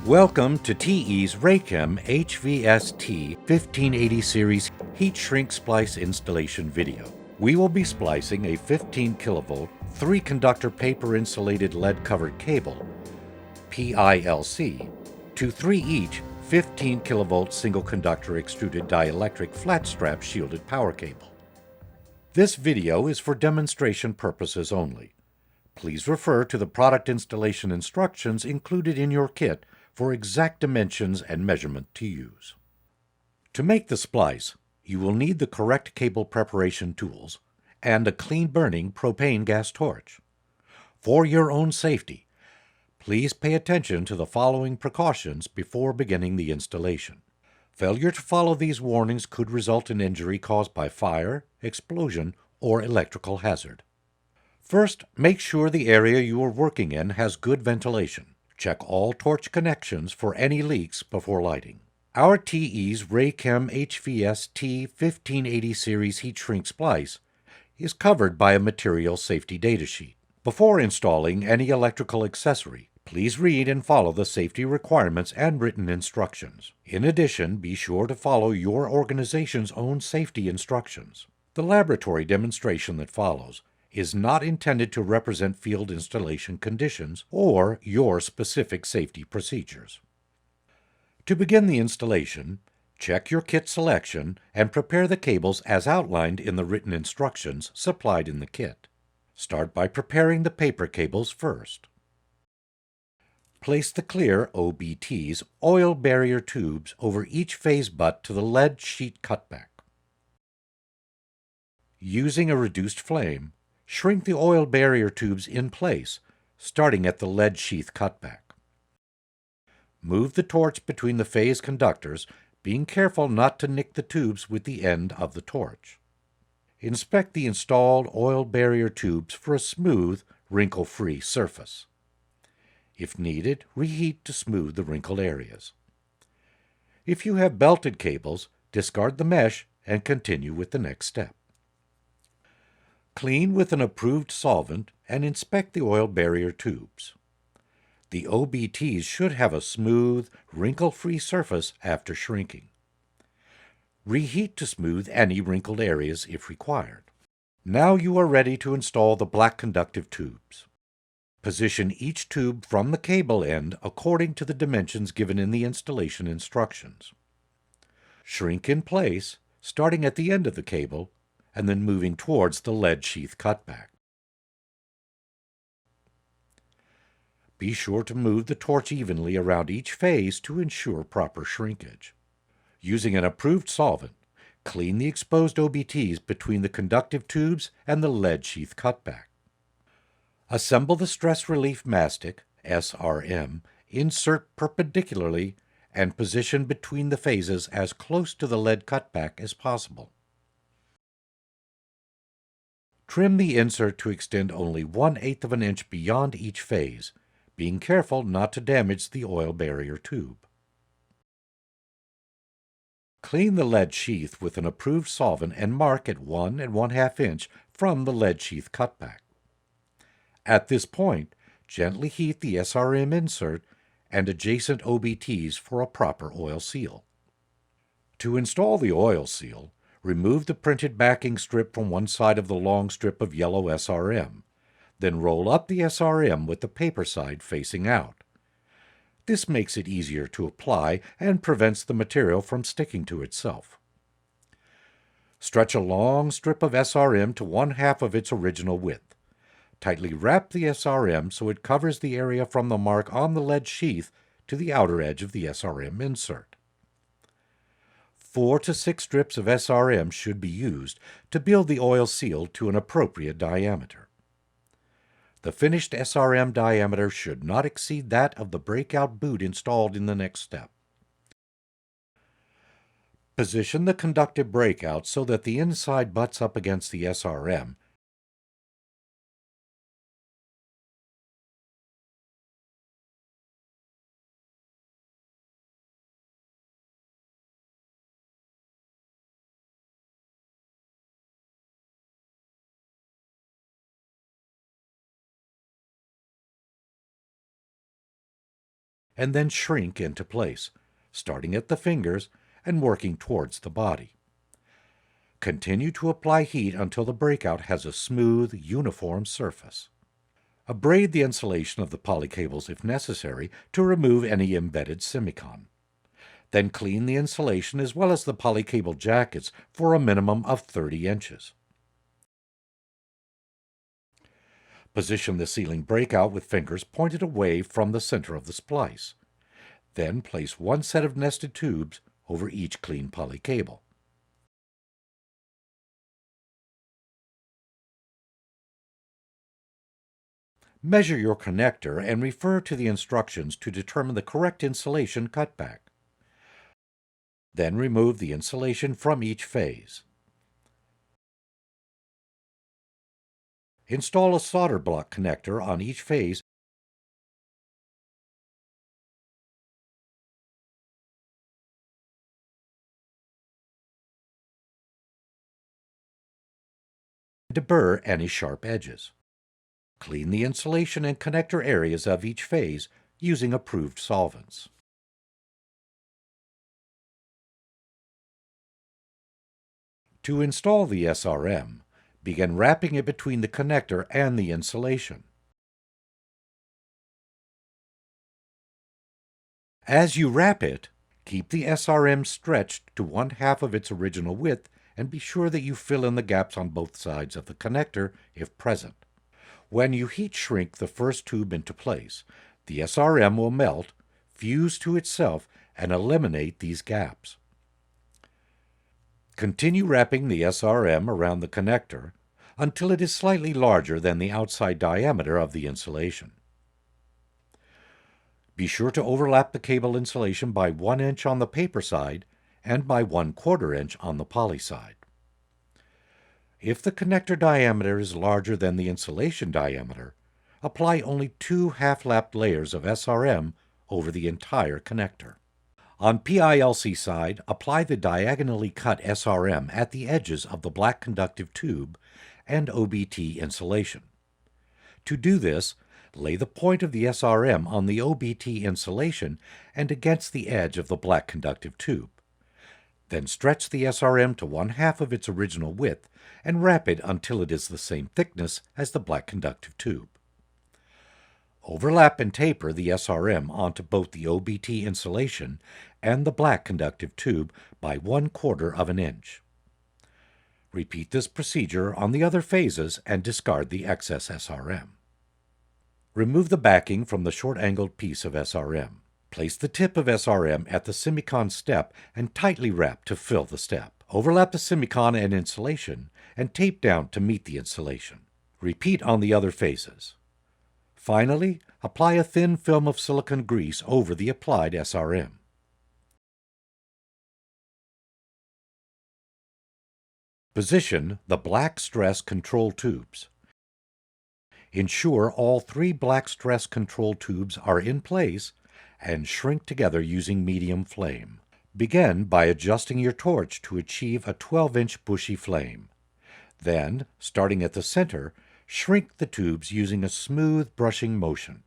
Welcome to TE's Raychem HVS-T 1580 series heat shrink splice installation video. We will be splicing a 15 kilovolt, 3-conductor paper insulated lead covered cable, PILC, to 3 each 15 kilovolt single conductor extruded dielectric flat strap shielded power cable. This video is for demonstration purposes only. Please refer to the product installation instructions included in your kit for exact dimensions and measurement to use. To make the splice, you will need the correct cable preparation tools and a clean burning propane gas torch. For your own safety, please pay attention to the following precautions before beginning the installation. Failure to follow these warnings could result in injury caused by fire, explosion, or electrical hazard. First, make sure the area you are working in has good ventilation. Check all torch connections for any leaks before lighting. Our TE's Raychem HVS-T 1580 series heat shrink splice is covered by a material safety data sheet. Before installing any electrical accessory, please read and follow the safety requirements and written instructions. In addition, be sure to follow your organization's own safety instructions. The laboratory demonstration that follows is not intended to represent field installation conditions or your specific safety procedures. To begin the installation, check your kit selection and prepare the cables as outlined in the written instructions supplied in the kit. Start by preparing the paper cables first. Place the clear OBT's oil barrier tubes over each phase butt to the lead sheet cutback. Using a reduced flame, shrink the oil barrier tubes in place, starting at the lead sheath cutback. Move the torch between the phase conductors, being careful not to nick the tubes with the end of the torch. Inspect the installed oil barrier tubes for a smooth, wrinkle-free surface. If needed, reheat to smooth the wrinkled areas. If you have belted cables, discard the mesh and continue with the next step. Clean with an approved solvent and inspect the oil barrier tubes. The OBTs should have a smooth, wrinkle-free surface after shrinking. Reheat to smooth any wrinkled areas if required. Now you are ready to install the black conductive tubes. Position each tube from the cable end according to the dimensions given in the installation instructions. Shrink in place, starting at the end of the cable, and then moving towards the lead sheath cutback. Be sure to move the torch evenly around each phase to ensure proper shrinkage. Using an approved solvent, clean the exposed OBTs between the conductive tubes and the lead sheath cutback. Assemble the stress relief mastic, SRM, insert perpendicularly and position between the phases as close to the lead cutback as possible. Trim the insert to extend only 1/8 of an inch beyond each phase, being careful not to damage the oil barrier tube. Clean the lead sheath with an approved solvent and mark at 1 1/2 inch from the lead sheath cutback. At this point, gently heat the SRM insert and adjacent OBTs for a proper oil seal. To install the oil seal, remove the printed backing strip from one side of the long strip of yellow SRM. Then roll up the SRM with the paper side facing out. This makes it easier to apply and prevents the material from sticking to itself. Stretch a long strip of SRM to 1/2 of its original width. Tightly wrap the SRM so it covers the area from the mark on the lead sheath to the outer edge of the SRM insert. 4 to 6 strips of SRM should be used to build the oil seal to an appropriate diameter. The finished SRM diameter should not exceed that of the breakout boot installed in the next step. Position the conductive breakout so that the inside butts up against the SRM and then shrink into place, starting at the fingers and working towards the body. Continue to apply heat until the breakout has a smooth, uniform surface. Abrade the insulation of the polycables if necessary to remove any embedded semicon. Then clean the insulation as well as the polycable jackets for a minimum of 30 inches. Position the sealing breakout with fingers pointed away from the center of the splice. Then place one set of nested tubes over each clean polycable. Measure your connector and refer to the instructions to determine the correct insulation cutback. Then remove the insulation from each phase. Install a solder block connector on each phase to burr any sharp edges. Clean the insulation and connector areas of each phase using approved solvents. To install the SRM, begin wrapping it between the connector and the insulation. As you wrap it, keep the SRM stretched to 1/2 of its original width and be sure that you fill in the gaps on both sides of the connector if present. When you heat shrink the first tube into place, the SRM will melt, fuse to itself, and eliminate these gaps. Continue wrapping the SRM around the connector until it is slightly larger than the outside diameter of the insulation. Be sure to overlap the cable insulation by 1 inch on the paper side and by 1/4 inch on the poly side. If the connector diameter is larger than the insulation diameter, apply only 2 half-lapped layers of SRM over the entire connector. On PILC side, apply the diagonally cut SRM at the edges of the black conductive tube and OBT insulation. To do this, lay the point of the SRM on the OBT insulation and against the edge of the black conductive tube. Then stretch the SRM to 1/2 of its original width and wrap it until it is the same thickness as the black conductive tube. Overlap and taper the SRM onto both the OBT insulation and the black conductive tube by 1/4 of an inch. Repeat this procedure on the other phases and discard the excess SRM. Remove the backing from the short-angled piece of SRM. Place the tip of SRM at the semicon step and tightly wrap to fill the step. Overlap the semicon and insulation and tape down to meet the insulation. Repeat on the other phases. Finally, apply a thin film of silicone grease over the applied SRM. Position the black stress control tubes. Ensure all 3 black stress control tubes are in place and shrink together using medium flame. Begin by adjusting your torch to achieve a 12-inch bushy flame. Then, starting at the center, shrink the tubes using a smooth brushing motion.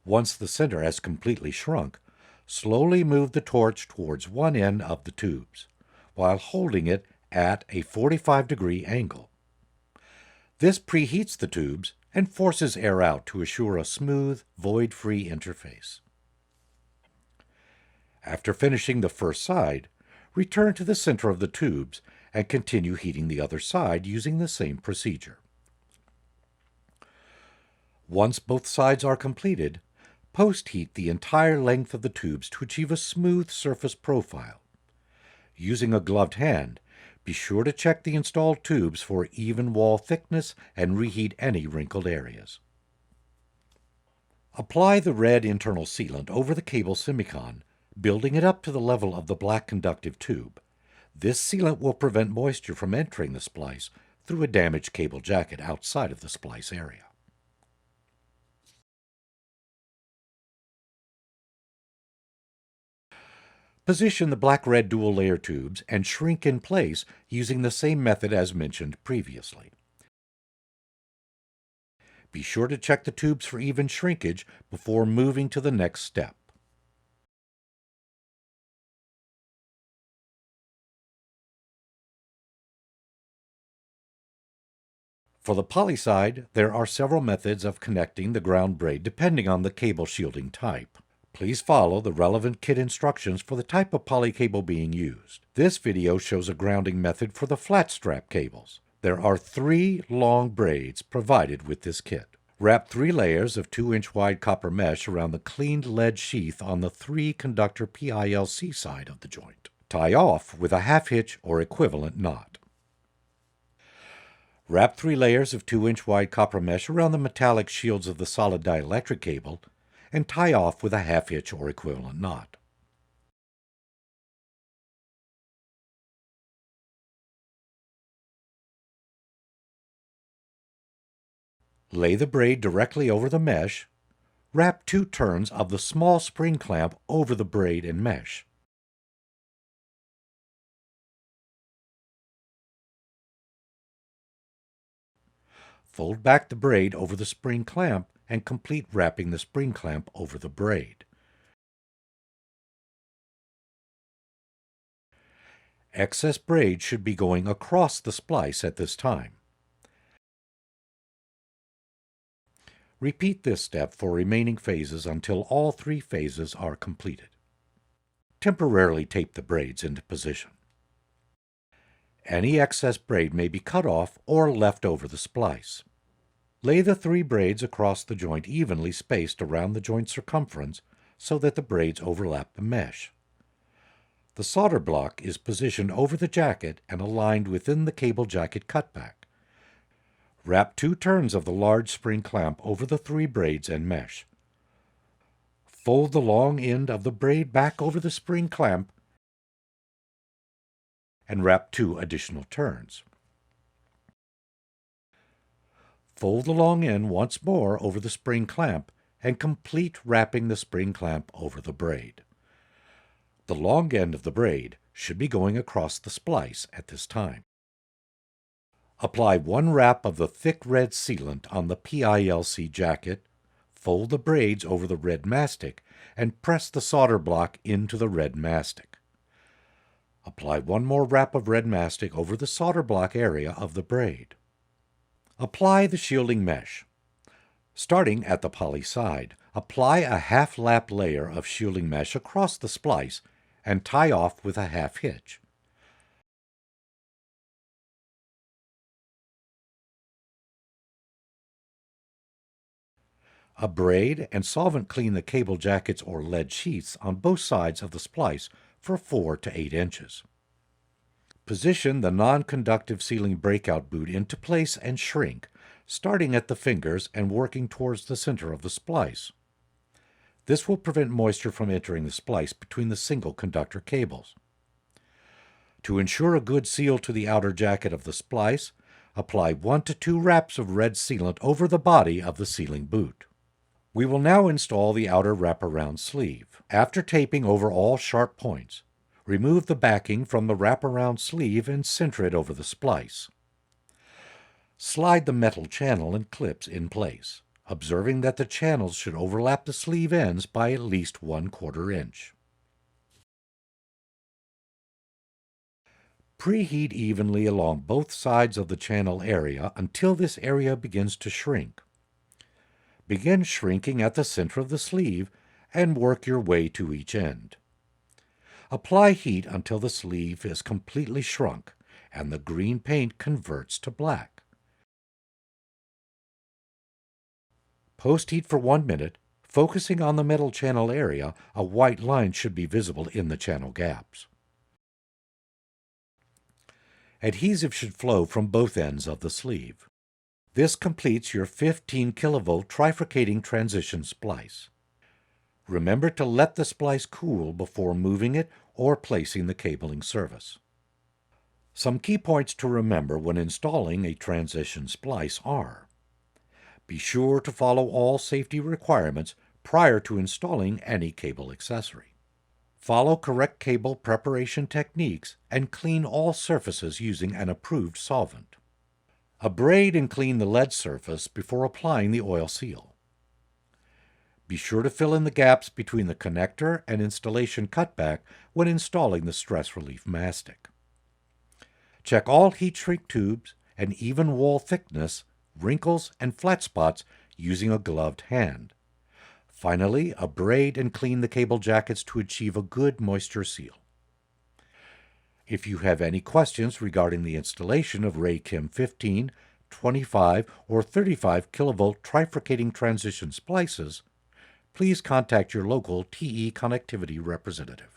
Once the center has completely shrunk, slowly move the torch towards one end of the tubes, while holding it at a 45-degree angle. This preheats the tubes and forces air out to assure a smooth, void-free interface. After finishing the first side, return to the center of the tubes and continue heating the other side using the same procedure. Once both sides are completed, post-heat the entire length of the tubes to achieve a smooth surface profile. Using a gloved hand, be sure to check the installed tubes for even wall thickness and reheat any wrinkled areas. Apply the red internal sealant over the cable semicon, building it up to the level of the black conductive tube. This sealant will prevent moisture from entering the splice through a damaged cable jacket outside of the splice area. Position the black-red dual-layer tubes and shrink in place using the same method as mentioned previously. Be sure to check the tubes for even shrinkage before moving to the next step. For the poly side, there are several methods of connecting the ground braid depending on the cable shielding type. Please follow the relevant kit instructions for the type of poly cable being used. This video shows a grounding method for the flat strap cables. There are 3 long braids provided with this kit. Wrap 3 layers of 2-inch wide copper mesh around the cleaned lead sheath on the 3-conductor PILC side of the joint. Tie off with a half-hitch or equivalent knot. Wrap 3 layers of 2-inch wide copper mesh around the metallic shields of the solid dielectric cable and tie off with a half-hitch or equivalent knot. Lay the braid directly over the mesh. Wrap 2 turns of the small spring clamp over the braid and mesh. Fold back the braid over the spring clamp and complete wrapping the spring clamp over the braid. Excess braid should be going across the splice at this time. Repeat this step for remaining phases until all 3 phases are completed. Temporarily tape the braids into position. Any excess braid may be cut off or left over the splice. Lay the 3 braids across the joint evenly spaced around the joint circumference so that the braids overlap the mesh. The solder block is positioned over the jacket and aligned within the cable jacket cutback. Wrap 2 turns of the large spring clamp over the 3 braids and mesh. Fold the long end of the braid back over the spring clamp and wrap 2 additional turns. Fold the long end once more over the spring clamp and complete wrapping the spring clamp over the braid. The long end of the braid should be going across the splice at this time. Apply 1 wrap of the thick red sealant on the PILC jacket, fold the braids over the red mastic, and press the solder block into the red mastic. Apply 1 more wrap of red mastic over the solder block area of the braid. Apply the shielding mesh. Starting at the poly side, apply a half-lap layer of shielding mesh across the splice and tie off with a half-hitch. A braid and solvent clean the cable jackets or lead sheaths on both sides of the splice for 4 to 8 inches. Position the non-conductive sealing breakout boot into place and shrink, starting at the fingers and working towards the center of the splice. This will prevent moisture from entering the splice between the single conductor cables. To ensure a good seal to the outer jacket of the splice, apply 1 to 2 wraps of red sealant over the body of the sealing boot. We will now install the outer wraparound sleeve. After taping over all sharp points, remove the backing from the wraparound sleeve and center it over the splice. Slide the metal channel and clips in place, observing that the channels should overlap the sleeve ends by at least 1/4 inch. Preheat evenly along both sides of the channel area until this area begins to shrink. Begin shrinking at the center of the sleeve and work your way to each end. Apply heat until the sleeve is completely shrunk and the green paint converts to black. Post-heat for 1 minute, focusing on the metal channel area. A white line should be visible in the channel gaps. Adhesive should flow from both ends of the sleeve. This completes your 15 kilovolt trifurcating transition splice. Remember to let the splice cool before moving it or placing the cabling surface. Some key points to remember when installing a transition splice are: be sure to follow all safety requirements prior to installing any cable accessory. Follow correct cable preparation techniques and clean all surfaces using an approved solvent. Abrade and clean the lead surface before applying the oil seal. Be sure to fill in the gaps between the connector and installation cutback when installing the stress relief mastic. Check all heat shrink tubes and even wall thickness, wrinkles, and flat spots using a gloved hand. Finally, abrade and clean the cable jackets to achieve a good moisture seal. If you have any questions regarding the installation of Raychem 15, 25, or 35 kilovolt trifurcating transition splices, please contact your local TE connectivity representative.